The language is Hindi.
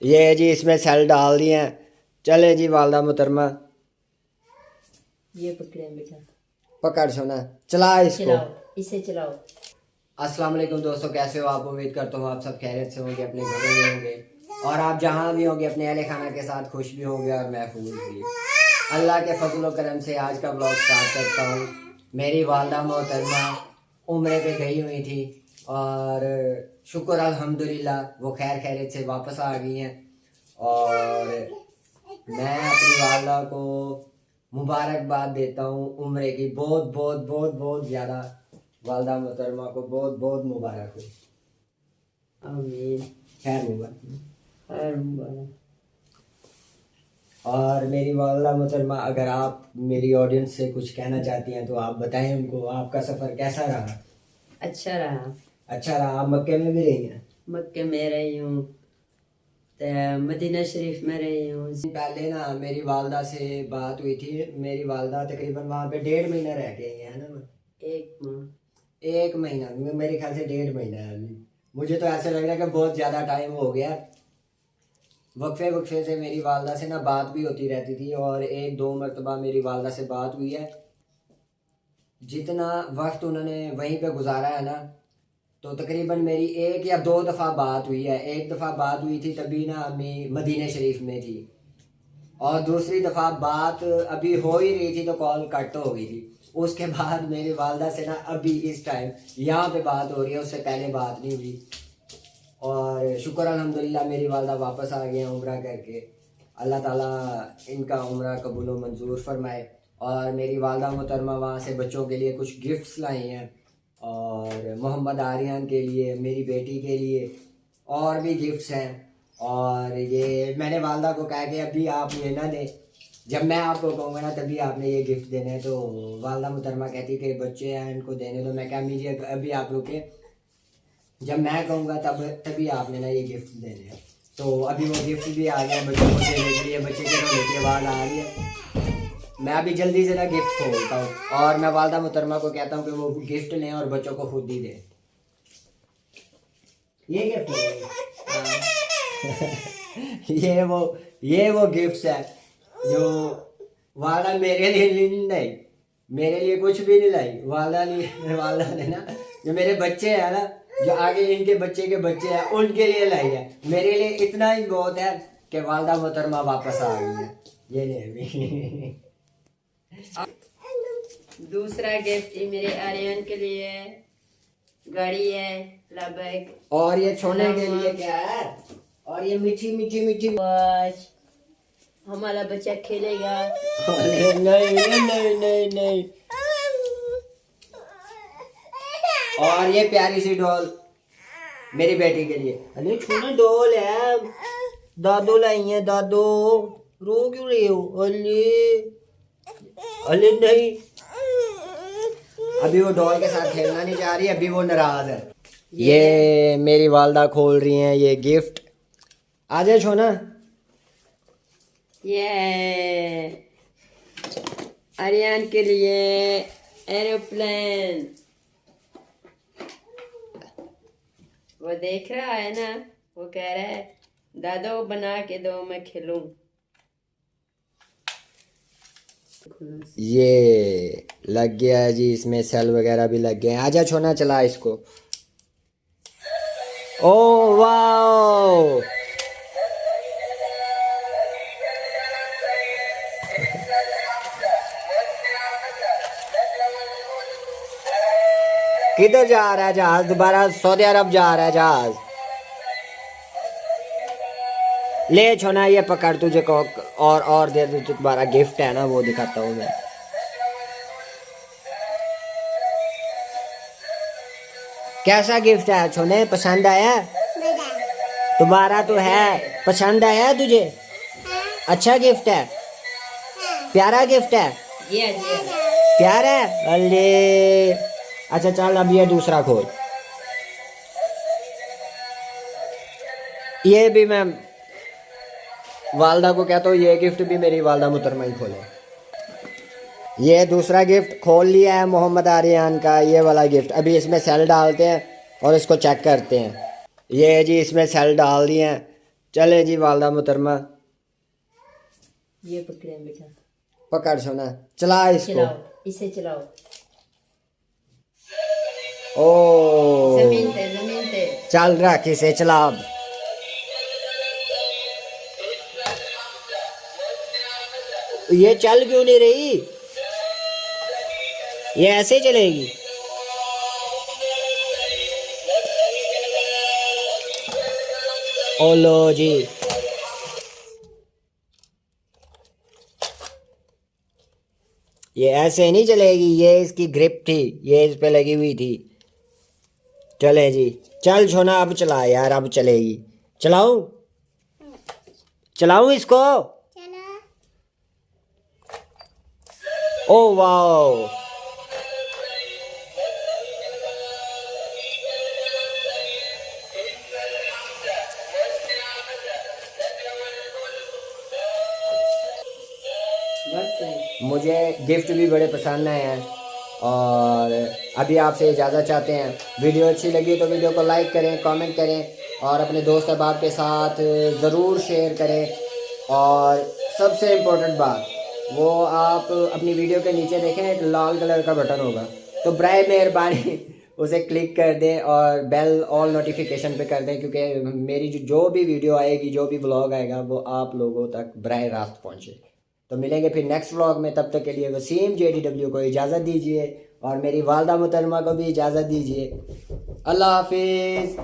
ये जी इसमें सेल डाल दिए हैं। चले जी वालदा मुहतरमा, ये पकड़े बेटा, पकड़ सोना, चला इसको। चलाओ, इसे चलाओ। अस्सलाम वालेकुम दोस्तों, कैसे हो आप? उम्मीद करता हूँ आप सब खैरियत से होंगे, अपने घरों में होंगे और आप जहाँ भी होंगे अपने अहले खाना के साथ खुश भी होंगे और महफूज भी। अल्लाह के फजल व करम से आज का ब्लॉग स्टार्ट करता हूँ। मेरी वालदा मोहतरमा उम्रे पे गई हुई थी और शुक्र अल्हम्दुलिल्लाह वो खैर खैरियत से वापस आ गई हैं और मैं अपनी वालदा को मुबारकबाद देता हूँ उम्रे की। बहुत बहुत बहुत बहुत ज़्यादा वालदा मोहतरमा को बहुत बहुत मुबारक हो। आमीन। खैर मुबारक। खैर मुबारक। और मेरी वालदा मोहतरमा, अगर आप मेरी ऑडियंस से कुछ कहना चाहती हैं तो आप बताएं उनको, आपका सफ़र कैसा रहा? अच्छा रहा। अच्छा रहा। आप मक्के में भी रही हैं? मक्के में रही हूँ, मदीना शरीफ में रही हूँ। पहले ना मेरी वालदा से बात हुई थी। मेरी वालदा तकरीबन वहाँ पे 1.5 महीना रह के आई है ना। एक माह। 1 महीना, मेरे ख्याल से 1.5 महीना है अभी। मुझे तो ऐसा लग रहा है कि बहुत ज़्यादा टाइम हो गया। वक्फे वक्फे से मेरी वालदा से ना बात भी होती रहती थी और 1-2 मरतबा मेरी वालदा से बात हुई है। जितना वक्त उन्होंने वहीं पे गुजारा है ना, तो तकरीबन मेरी 1 या 2 दफ़ा बात हुई है। एक दफ़ा बात हुई थी तभी ना अम्मी मदीना शरीफ में थी और दूसरी दफ़ा बात अभी हो ही रही थी तो कॉल कट हो गई थी। उसके बाद मेरी वालदा से ना अभी इस टाइम यहाँ पे बात हो रही है, उससे पहले बात नहीं हुई। और शुक्र अल्हम्दुलिल्लाह मेरी वालदा वापस आ गए हैं उम्रा करके। अल्लाह ताला इनका उम्रा कबूल व मंजूर फरमाए। और मेरी वालदा मोहतरमा वहाँ से बच्चों के लिए कुछ गिफ्ट्स लाई हैं और मोहम्मद आर्यन के लिए, मेरी बेटी के लिए और भी गिफ्ट्स हैं। और ये मैंने वालदा को कहा कि अभी आप ये ना दें, जब मैं आपको कहूँगा ना तभी आपने ये गिफ्ट देने हैं। तो वालदा मुहतरमा कहती कि बच्चे हैं इनको देने दो। मैं क्या मुझे अभी आप रुके, जब मैं कहूँगा तभी आपने ना ये गिफ्ट देने हैं। तो अभी वो गिफ्ट भी आ गया बच्चों को देने के लिए। बच्चे के रोने की आवाज़ आ रही है। मैं अभी जल्दी से ना गिफ्ट खोलता हूँ और मैं वालदा मुहतरमा को कहता हूँ कि वो गिफ्ट लें और बच्चों को खुद ही दें। ये गिफ्ट ये वो गिफ्ट्स है जो वालदा मेरे लिए नहीं लाई। मेरे लिए कुछ भी नहीं लाई। वालदा ने ना जो मेरे बच्चे हैं ना, जो आगे इनके बच्चे हैं उनके लिए लाई है। मेरे लिए इतना ही बहुत है कि वालदा मोहतरमा वापस आ गई है। ये ले अभी दूसरा गिफ्ट ये मेरे आर्यन के लिए गाड़ी है, लाबैक। और ये छोने के लिए क्या है? और ये मीठी मीठी मीठी आज हमारा बच्चा खेलेगा। अरे नहीं नहीं नहीं नहीं नहीं। और ये प्यारी सी डॉल मेरी बेटी के लिए। अरे छोना डॉल है, दादो लाई है। दादो रो क्यों रही हो? अरे अरे नहीं, अभी वो डॉल के साथ खेलना नहीं चाह रही, अभी वो नाराज है। ये मेरी वालदा खोल रही हैं ये गिफ्ट। आ जाए छोना। ये आर्यन के लिए एरोप्लेन। वो देख रहा है ना, वो कह रहा है दादो बना के दो मैं खेलूं। ये लग गया है जी, इसमें सेल वगैरह भी लग गए हैं। आजा छोना, चला इसको। ओ वाओ, किधर जा रहा है जहाज? दोबारा सऊदी अरब जा रहा है जहाज। ले छोना, ये पकड़, तुझे को और दे दो। तुम्हारा गिफ्ट है ना वो दिखाता हूँ मैं। कैसा गिफ्ट है छोने? पसंद आया? तुम्हारा तो है, पसंद आया तुझे? अच्छा गिफ्ट है, प्यारा गिफ्ट है, जी जी। प्यारा है। अरे अच्छा चल, अब ये दूसरा खोल। ये भी मैं वालदा को कहता हूँ ये गिफ्ट भी मेरी वालदा मुहतरमा ही खोले। ये दूसरा गिफ्ट खोल लिया है मोहम्मद आर्यन का, ये वाला गिफ्ट। अभी इसमें सेल डालते हैं और इसको चेक करते हैं। ये जी इसमें सेल डाल दिए हैं। चले जी वालदा मोहतरमा, ये पकड़े बेटा, पकड़ सोना, चला इसको। चलाओ, इसे चलाओ। ओ जमीन पे चल रख इसे, चला अब। ये चल क्यों नहीं रही? ये ऐसे ही चलेगी? ओ लो जी, ये ऐसे नहीं चलेगी, ये इसकी ग्रिप थी, ये इस पे लगी हुई थी। चले जी, चल छोना अब चला यार, अब चलेगी। चलाऊं? चलाऊं इसको? ओ वाओ, बस है। मुझे गिफ्ट भी बड़े पसंद आए हैं और अभी आपसे इजाज़त चाहते हैं। वीडियो अच्छी लगी तो वीडियो को लाइक करें, कमेंट करें और अपने दोस्त अहबाब के साथ ज़रूर शेयर करें। और सबसे इम्पोर्टेंट बात, वो आप अपनी वीडियो के नीचे देखें, एक लाल कलर का बटन होगा, तो बराए मेहरबानी उसे क्लिक कर दें और बेल ऑल नोटिफिकेशन पे कर दें, क्योंकि मेरी जो भी वीडियो आएगी, जो भी व्लॉग आएगा, वो आप लोगों तक बराह रास्त पहुँचे। तो मिलेंगे फिर नेक्स्ट व्लॉग में, तब तक के लिए वसीम JDW को इजाज़त दीजिए और मेरी वालदा मोहतरमा को भी इजाज़त दीजिए। अल्लाह हाफिज़।